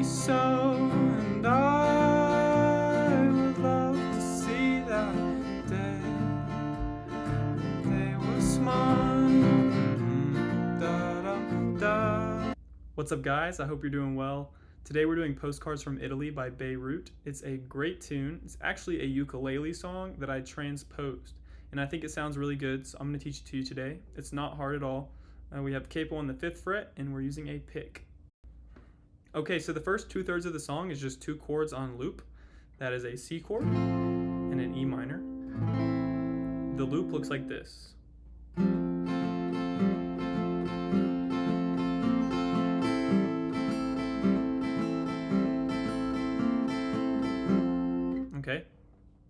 so, and I would love to see that day. They were smart. Da-da-da. What's up, guys? I hope you're doing well. Today we're doing Postcards from Italy by Beirut. It's a great tune. It's actually a ukulele song that I transposed, and I think it sounds really good, so I'm going to teach it to you today. It's not hard at all. We have the capo on the 5th fret, and we're using a pick. Okay, so the first 2/3 of the song is just 2 chords on loop. That is a C chord and an E minor. The loop looks like this. Okay,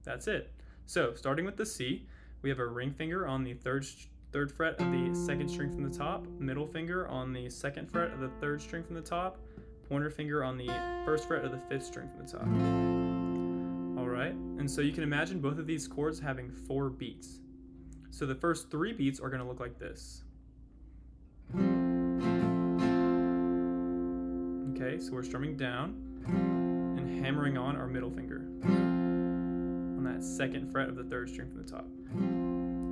that's it. So starting with the C, we have a ring finger on the third fret of the 2nd string from the top, middle finger on the 2nd fret of the 3rd string from the top, pointer finger on the 1st fret of the 5th string from the top. All right, and so you can imagine both of these chords having 4 beats. So the first 3 beats are going to look like this. Okay, so we're strumming down and hammering on our middle finger on that 2nd fret of the 3rd string from the top.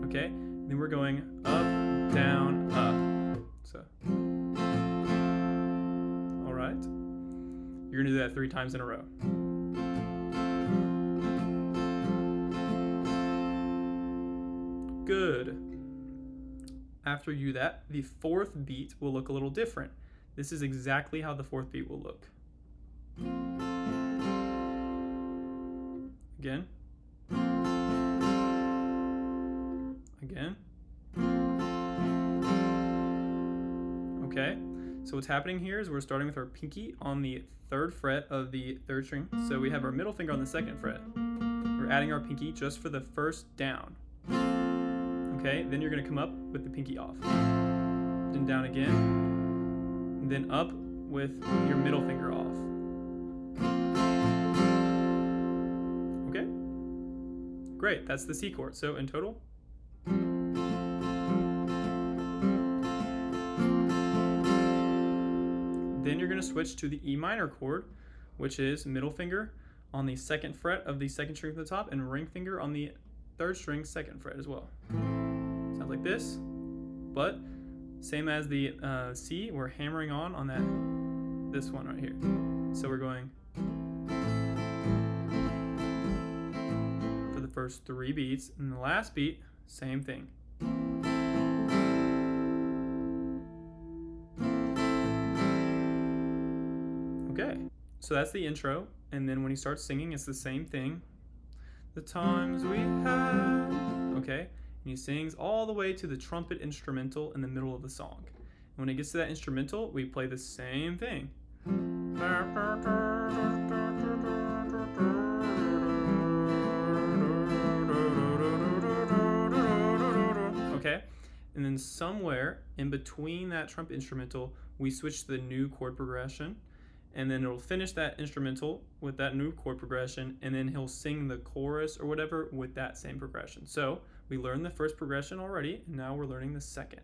Okay, then we're going up, down, up. So, all right, you're gonna do that 3 times in a row. Good. After you do that, the 4th beat will look a little different. This is exactly how the 4th beat will look. Again. Again. Okay, so what's happening here is we're starting with our pinky on the 3rd fret of the 3rd string. So we have our middle finger on the 2nd fret. We're adding our pinky just for the first down. Okay, then you're gonna come up with the pinky off. Then down again. And then up with your middle finger off. Okay, great, that's the C chord. So in total, then you're going to switch to the E minor chord, which is middle finger on the 2nd fret of the 2nd string from the top and ring finger on the 3rd string 2nd fret as well. Sounds like this, but same as the C, we're hammering on this one right here. So we're going for the first 3 beats, and the last beat, same thing. Okay, so that's the intro, and then when he starts singing, it's the same thing. The times we had, okay, and he sings all the way to the trumpet instrumental in the middle of the song. And when it gets to that instrumental, we play the same thing. Okay, and then somewhere in between that trumpet instrumental, we switch to the new chord progression. And then it'll finish that instrumental with that new chord progression, and then he'll sing the chorus or whatever with that same progression. So we learned the first progression already, and now we're learning the second.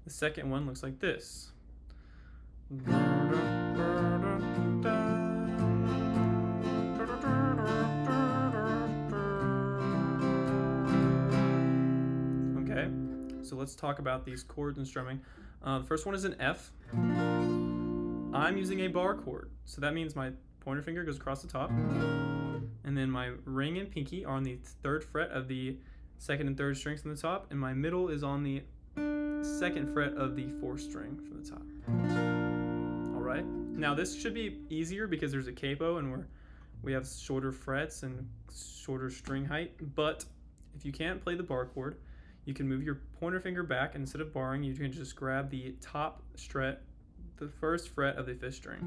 The second one looks like this. Okay, so let's talk about these chords and strumming. The first one is an F. I'm using a bar chord, so that means my pointer finger goes across the top, and then my ring and pinky are on the 3rd fret of the 2nd and 3rd strings from the top, and my middle is on the 2nd fret of the 4th string from the top. All right, now this should be easier because there's a capo and we have shorter frets and shorter string height, but if you can't play the bar chord, you can move your pointer finger back, and instead of barring, you can just grab the top fret, the 1st fret of the 5th string.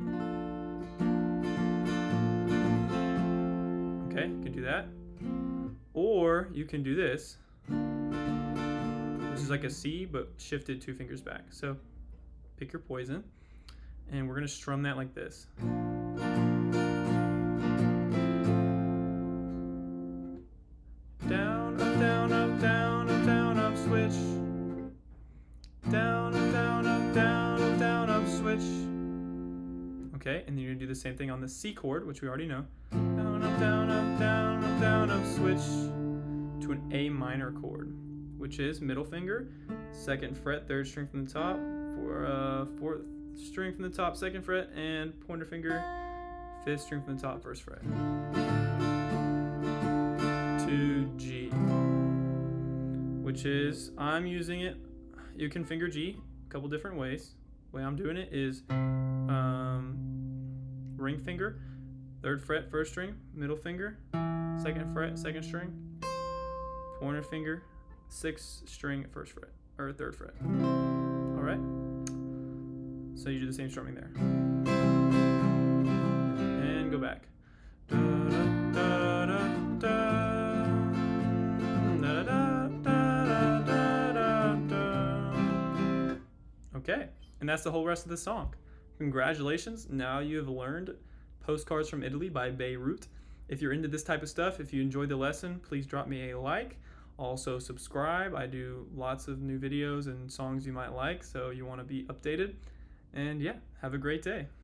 Okay, you can do that. Or you can do this. This is like a C, but shifted 2 fingers back. So pick your poison, and we're gonna strum that like this. Down, up, down, up, down, up, down, up, switch. Down, up, down, up, down, up, down, up, switch. Okay, and then you're gonna do the same thing on the C chord, which we already know. Down, up, down, up, down, up, down, up, switch to an A minor chord, which is middle finger, 2nd fret, 3rd string from the top, 4th string from the top, 2nd fret, and pointer finger, 5th string from the top, 1st fret. To G, which is, I'm using it, you can finger G a couple different ways. The way I'm doing it is ring finger, 3rd fret, 1st string, middle finger, 2nd fret, 2nd string, pointer finger, 6th string, 1st fret, or 3rd fret. Alright? So you do the same strumming there. And go back. Okay, and that's the whole rest of the song. Congratulations, now you have learned Postcards from Italy by Beirut. If you're into this type of stuff, if you enjoyed the lesson, please drop me a like. Also subscribe. I do lots of new videos and songs you might like, so you want to be updated. And yeah, have a great day.